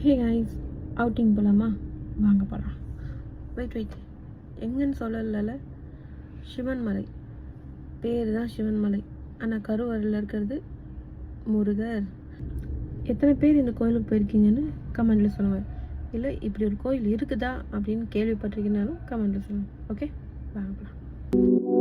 Hey guys, outing போகலாமா? வாங்க போகலாம். வெயிட் எங்கன்னு சொல்லல. சிவன்மலை பேர் தான் சிவன்மலை, ஆனால் கருவறையில் இருக்கிறது முருகர். எத்தனை பேர் இந்த கோயிலுக்கு போயிருக்கீங்கன்னு கமெண்டில் சொல்லுங்கள். இல்லை இப்படி ஒரு கோயில் இருக்குதா அப்படின்னு கேள்விப்பட்டிருக்கீங்கனாலும் கமெண்டில் சொல்லுங்கள். ஓகே, வாங்க போகலாம்.